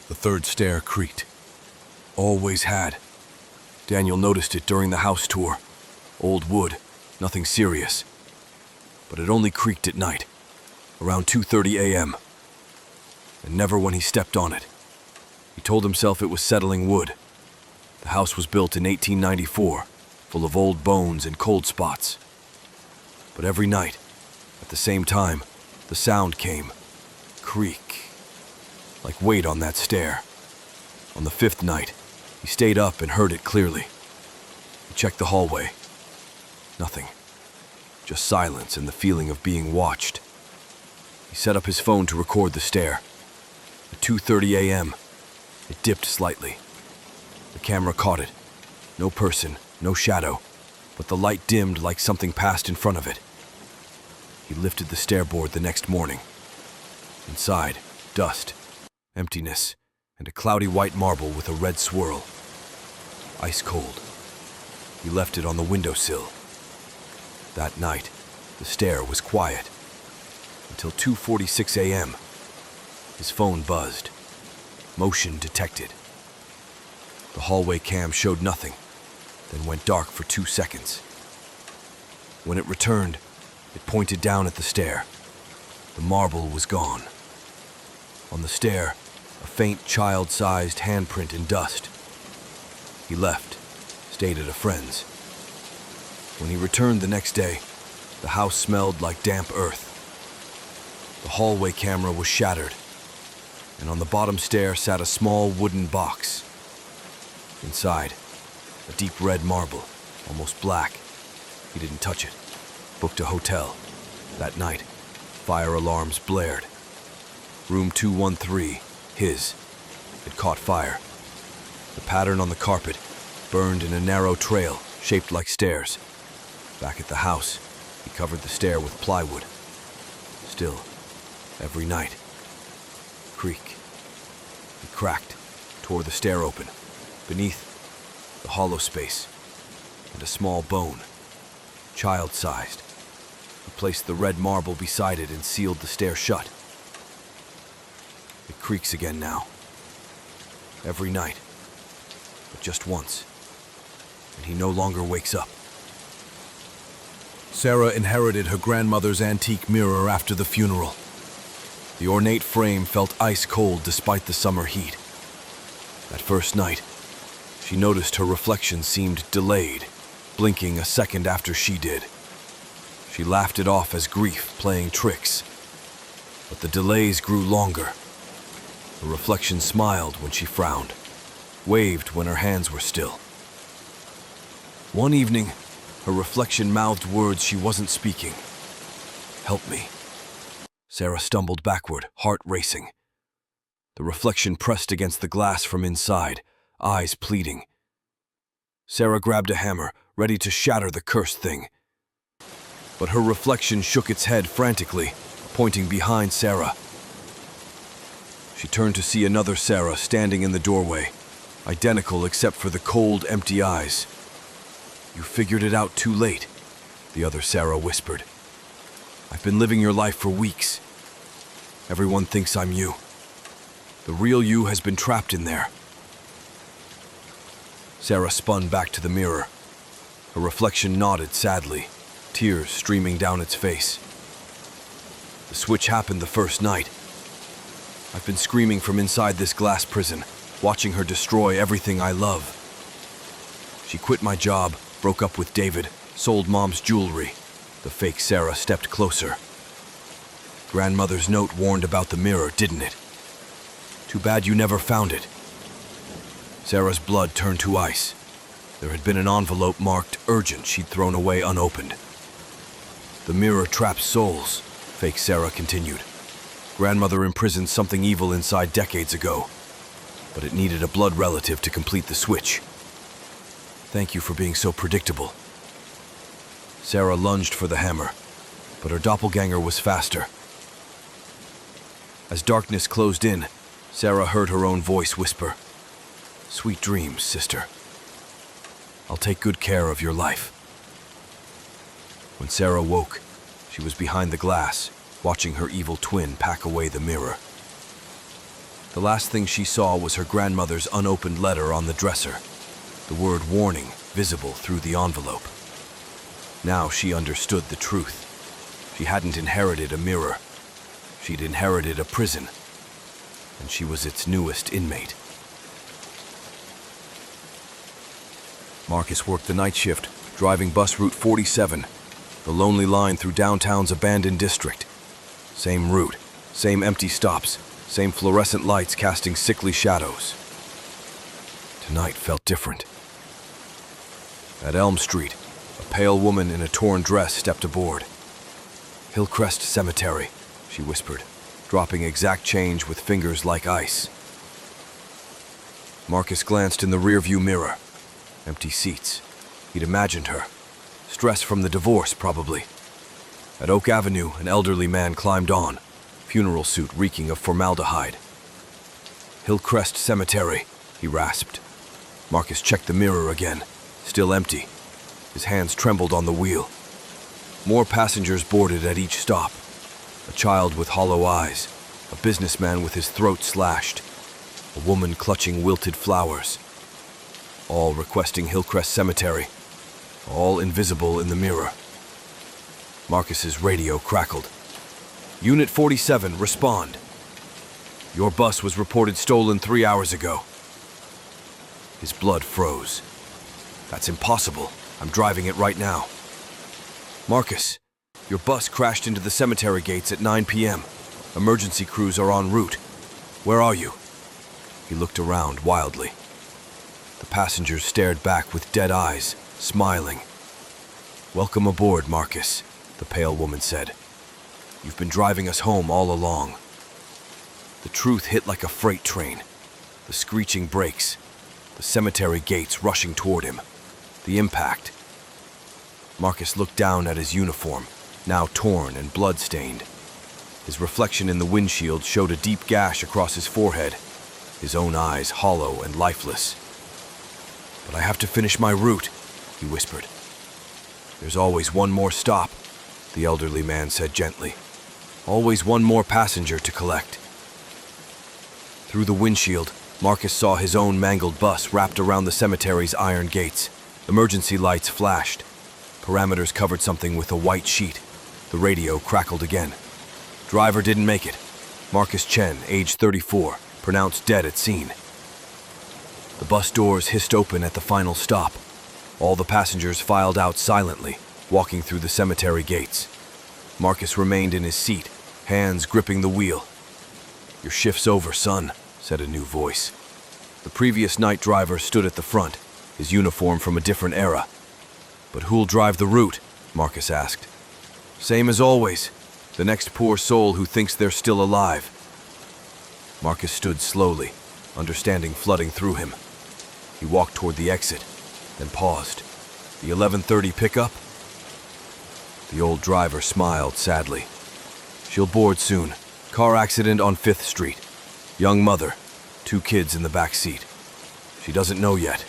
The third stair creaked. Always had. Daniel noticed it during the house tour. Old wood, nothing serious. But it only creaked at night, around 2:30 a.m. And never when he stepped on it. He told himself it was settling wood. The house was built in 1894, full of old bones and cold spots. But every night, at the same time, the sound came. Creak. Like weight on that stair. On the fifth night, he stayed up and heard it clearly. He checked the hallway. Nothing. Just silence and the feeling of being watched. He set up his phone to record the stair. At 2:30 a.m., it dipped slightly. The camera caught it. No person, no shadow, but the light dimmed like something passed in front of it. He lifted the stairboard the next morning. Inside, dust, emptiness, and a cloudy white marble with a red swirl. Ice cold. He left it on the windowsill. That night, the stair was quiet. Until 2:46 a.m. His phone buzzed. Motion detected. The hallway cam showed nothing, then went dark for 2 seconds. When it returned, it pointed down at the stair. The marble was gone. On the stair, a faint child-sized handprint in dust. He left, stayed at a friend's. When he returned the next day, the house smelled like damp earth. The hallway camera was shattered, and on the bottom stair sat a small wooden box. Inside, a deep red marble, almost black. He didn't touch it. Booked a hotel. That night, fire alarms blared. Room 213, his, had caught fire. The pattern on the carpet burned in a narrow trail shaped like stairs. Back at the house, he covered the stair with plywood. Still, every night. Creak. He cracked, tore the stair open. Beneath, the hollow space, and a small bone, child-sized. He placed the red marble beside it and sealed the stair shut. It creaks again now. Every night, but just once. And he no longer wakes up. Sarah inherited her grandmother's antique mirror after the funeral. The ornate frame felt ice cold despite the summer heat. That first night, she noticed her reflection seemed delayed, blinking a second after she did. She laughed it off as grief playing tricks. But the delays grew longer. Her reflection smiled when she frowned, waved when her hands were still. One evening, her reflection mouthed words she wasn't speaking. "Help me." Sarah stumbled backward, heart racing. The reflection pressed against the glass from inside, eyes pleading. Sarah grabbed a hammer, ready to shatter the cursed thing. But her reflection shook its head frantically, pointing behind Sarah. She turned to see another Sarah standing in the doorway, identical except for the cold, empty eyes. "You figured it out too late," the other Sarah whispered. "I've been living your life for weeks. Everyone thinks I'm you. The real you has been trapped in there." Sarah spun back to the mirror. Her reflection nodded sadly, tears streaming down its face. "The switch happened the first night. I've been screaming from inside this glass prison, watching her destroy everything I love. She quit my job, broke up with David, sold Mom's jewelry." The fake Sarah stepped closer. "Grandmother's note warned about the mirror, didn't it? Too bad you never found it." Sarah's blood turned to ice. There had been an envelope marked urgent she'd thrown away unopened. "The mirror traps souls," fake Sarah continued. "Grandmother imprisoned something evil inside decades ago, but it needed a blood relative to complete the switch. Thank you for being so predictable." Sarah lunged for the hammer, but her doppelganger was faster. As darkness closed in, Sarah heard her own voice whisper, "Sweet dreams, sister. I'll take good care of your life." When Sarah woke, she was behind the glass, watching her evil twin pack away the mirror. The last thing she saw was her grandmother's unopened letter on the dresser, the word warning visible through the envelope. Now she understood the truth. She hadn't inherited a mirror. She'd inherited a prison, and she was its newest inmate. Marcus worked the night shift, driving bus route 47, the lonely line through downtown's abandoned district. Same route, same empty stops, same fluorescent lights casting sickly shadows. Tonight felt different. At Elm Street, a pale woman in a torn dress stepped aboard. "Hillcrest Cemetery," she whispered, dropping exact change with fingers like ice. Marcus glanced in the rearview mirror. Empty seats. He'd imagined her. Stress from the divorce, probably. At Oak Avenue, an elderly man climbed on, funeral suit reeking of formaldehyde. "Hillcrest Cemetery," he rasped. Marcus checked the mirror again, still empty. His hands trembled on the wheel. More passengers boarded at each stop. A child with hollow eyes, a businessman with his throat slashed, a woman clutching wilted flowers. All requesting Hillcrest Cemetery, all invisible in the mirror. Marcus's radio crackled. "Unit 47, respond. Your bus was reported stolen 3 hours ago." His blood froze. "That's impossible. I'm driving it right now." "Marcus, your bus crashed into the cemetery gates at 9 p.m. Emergency crews are en route. Where are you?" He looked around wildly. The passengers stared back with dead eyes, smiling. "Welcome aboard, Marcus," the pale woman said. "You've been driving us home all along." The truth hit like a freight train. The screeching brakes, the cemetery gates rushing toward him, the impact. Marcus looked down at his uniform, now torn and blood-stained. His reflection in the windshield showed a deep gash across his forehead, his own eyes hollow and lifeless. "But I have to finish my route," he whispered. "There's always one more stop," the elderly man said gently. "Always one more passenger to collect." Through the windshield, Marcus saw his own mangled bus wrapped around the cemetery's iron gates. Emergency lights flashed. Parameters covered something with a white sheet. The radio crackled again. Driver didn't make it. Marcus Chen, age 34, pronounced dead at scene. The bus doors hissed open at the final stop. All the passengers filed out silently, walking through the cemetery gates. Marcus remained in his seat, hands gripping the wheel. "Your shift's over, son," said a new voice. The previous night driver stood at the front, his uniform from a different era. "But who'll drive the route?" Marcus asked. "Same as always, the next poor soul who thinks they're still alive." Marcus stood slowly, understanding flooding through him. He walked toward the exit, then paused. "The 11:30 pickup?" The old driver smiled sadly. "She'll board soon. Car accident on 5th Street. Young mother, 2 kids in the back seat. She doesn't know yet."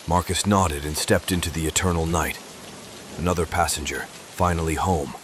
Marcus nodded and stepped into the eternal night. Another passenger, finally home.